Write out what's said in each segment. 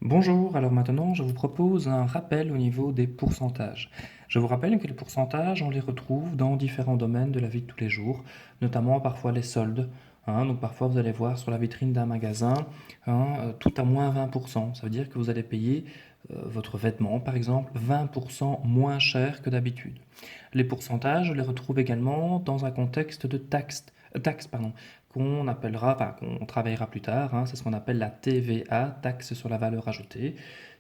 Bonjour, alors maintenant je vous propose un rappel au niveau des pourcentages. Je vous rappelle que les pourcentages, on les retrouve dans différents domaines de la vie de tous les jours, notamment parfois les soldes. Donc parfois vous allez voir sur la vitrine d'un magasin tout à moins 20%. Ça veut dire que vous allez payer votre vêtement par exemple 20% moins cher que d'habitude. Les pourcentages, je les retrouve également dans un contexte de taxe, pardon, qu'on appellera, enfin qu'on travaillera plus tard. C'est ce qu'on appelle la TVA, taxe sur la valeur ajoutée.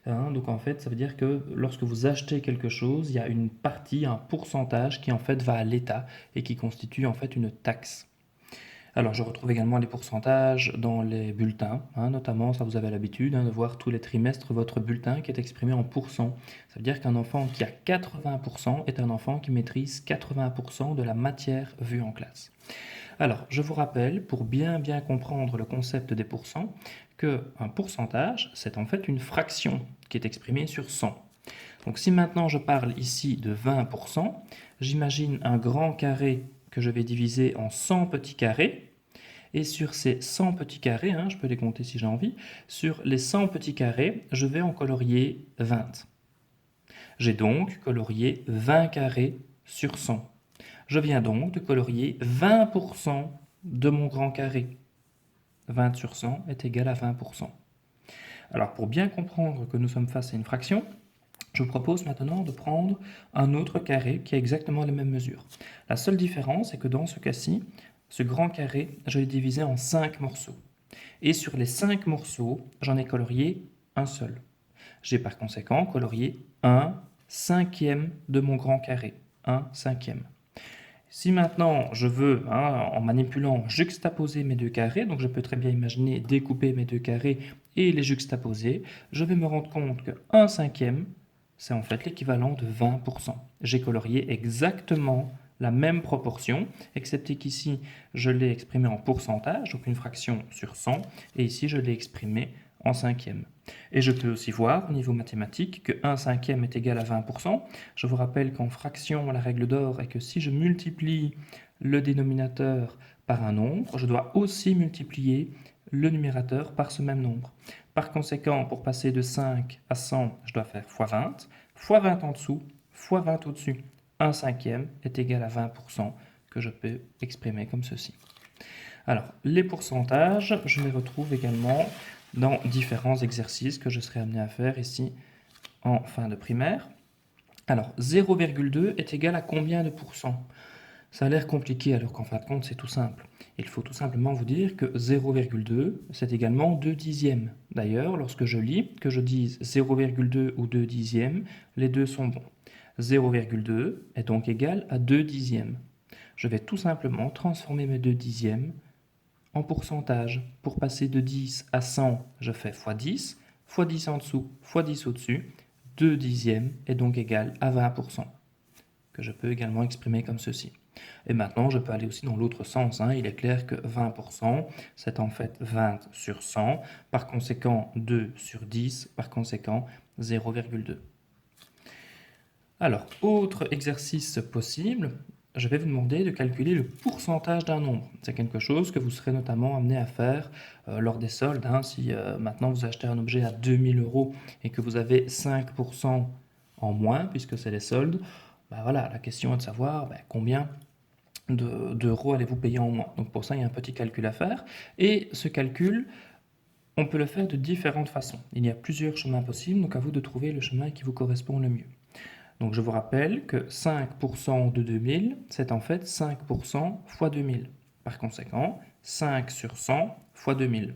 Donc en fait, ça veut dire que lorsque vous achetez quelque chose, il y a une partie, un pourcentage qui en fait va à l'État et qui constitue en fait une taxe. Alors, je retrouve également les pourcentages dans les bulletins, notamment, ça vous avez l'habitude de voir tous les trimestres votre bulletin qui est exprimé en pourcents. Ça veut dire qu'un enfant qui a 80% est un enfant qui maîtrise 80% de la matière vue en classe. Alors, je vous rappelle, pour bien comprendre le concept des pourcents, qu'un pourcentage, c'est en fait une fraction qui est exprimée sur 100. Donc si maintenant je parle ici de 20%, j'imagine un grand carré que je vais diviser en 100 petits carrés. Et sur ces 100 petits carrés, je peux les compter si j'ai envie, sur les 100 petits carrés, je vais en colorier 20. J'ai donc colorié 20 carrés sur 100. Je viens donc de colorier 20% de mon grand carré. 20 sur 100 est égal à 20%. Alors pour bien comprendre que nous sommes face à une fraction, je vous propose maintenant de prendre un autre carré qui a exactement les mêmes mesures. La seule différence est que dans ce cas-ci, ce grand carré, je l'ai divisé en 5 morceaux. Et sur les 5 morceaux, j'en ai colorié un seul. J'ai par conséquent colorié un cinquième de mon grand carré. Un cinquième. Si maintenant je veux, en manipulant, juxtaposer mes deux carrés, donc je peux très bien imaginer découper mes deux carrés et les juxtaposer, je vais me rendre compte que 1 cinquième, c'est en fait l'équivalent de 20%. J'ai colorié exactement la même proportion, excepté qu'ici, je l'ai exprimé en pourcentage, donc une fraction sur 100, et ici, je l'ai exprimé en cinquième. Et je peux aussi voir au niveau mathématique que 1 cinquième est égal à 20%. Je vous rappelle qu'en fraction, la règle d'or est que si je multiplie le dénominateur par un nombre, je dois aussi multiplier le numérateur par ce même nombre. Par conséquent, pour passer de 5 à 100, je dois faire fois 20 en dessous, fois 20 au-dessus. 1 cinquième est égal à 20% que je peux exprimer comme ceci. Alors, les pourcentages, je les retrouve également dans différents exercices que je serai amené à faire ici en fin de primaire. Alors, 0,2 est égal à combien de pourcents? Ça a l'air compliqué alors qu'en fin de compte, c'est tout simple. Il faut tout simplement vous dire que 0,2, c'est également 2 dixièmes. D'ailleurs, lorsque je lis, que je dise 0,2 ou 2 dixièmes, les deux sont bons. 0,2 est donc égal à 2 dixièmes. Je vais tout simplement transformer mes 2 dixièmes en pourcentage. Pour passer de 10 à 100, je fais fois 10 en dessous, fois 10 au-dessus. 2 dixièmes est donc égal à 20%, que je peux également exprimer comme ceci. Et maintenant, je peux aller aussi dans l'autre sens. Il est clair que 20%, c'est en fait 20 sur 100. Par conséquent, 2 sur 10, par conséquent, 0,2. Alors, autre exercice possible, je vais vous demander de calculer le pourcentage d'un nombre. C'est quelque chose que vous serez notamment amené à faire lors des soldes. Si maintenant vous achetez un objet à 2000 euros et que vous avez 5% en moins, puisque c'est les soldes, voilà, la question est de savoir combien d'euros allez-vous payer en moins. Donc pour ça, il y a un petit calcul à faire. Et ce calcul, on peut le faire de différentes façons. Il y a plusieurs chemins possibles, donc à vous de trouver le chemin qui vous correspond le mieux. Donc je vous rappelle que 5% de 2000, c'est en fait 5% fois 2000. Par conséquent, 5 sur 100 fois 2000.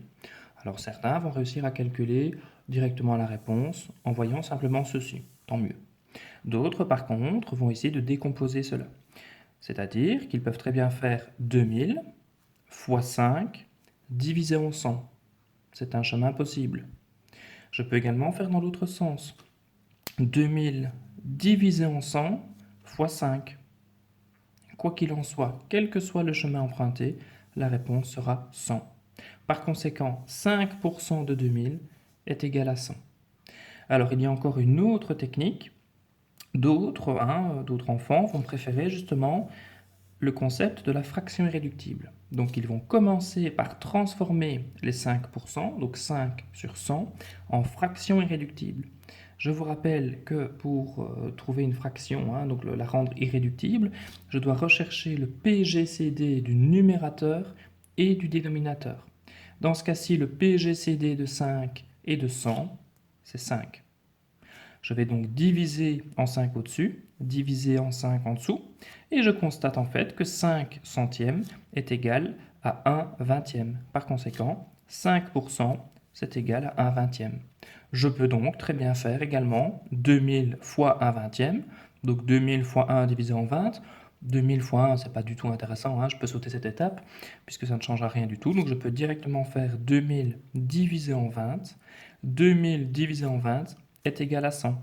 Alors certains vont réussir à calculer directement la réponse en voyant simplement ceci, tant mieux. D'autres, par contre, vont essayer de décomposer cela. C'est-à-dire qu'ils peuvent très bien faire 2000 fois 5 divisé en 100. C'est un chemin possible. Je peux également faire dans l'autre sens. 2000 divisé en 100 fois 5. Quoi qu'il en soit, quel que soit le chemin emprunté, la réponse sera 100. Par conséquent, 5% de 2000 est égal à 100. Alors il y a encore une autre technique. D'autres enfants vont préférer justement le concept de la fraction irréductible. Donc ils vont commencer par transformer les 5%, donc 5 sur 100, en fraction irréductible. Je vous rappelle que pour trouver une fraction, donc la rendre irréductible, je dois rechercher le PGCD du numérateur et du dénominateur. Dans ce cas-ci, le PGCD de 5 et de 100, c'est 5. Je vais donc diviser en 5 au-dessus, diviser en 5 en dessous, et je constate en fait que 5 centièmes est égal à 1 vingtième. Par conséquent, 5%, c'est égal à 1 vingtième. Je peux donc très bien faire également 2000 fois 1 vingtième, donc 2000 fois 1 divisé en 20. 2000 fois 1, c'est pas du tout intéressant, je peux sauter cette étape, puisque ça ne changera rien du tout. Donc je peux directement faire 2000 divisé en 20. 2000 divisé en 20 est égal à 100,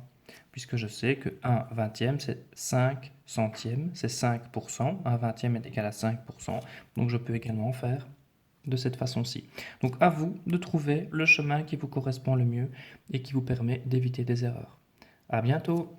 puisque je sais que 1 vingtième, c'est 5 centièmes, c'est 5%. 1 vingtième est égal à 5%, donc je peux également faire de cette façon-ci. Donc à vous de trouver le chemin qui vous correspond le mieux et qui vous permet d'éviter des erreurs. À bientôt!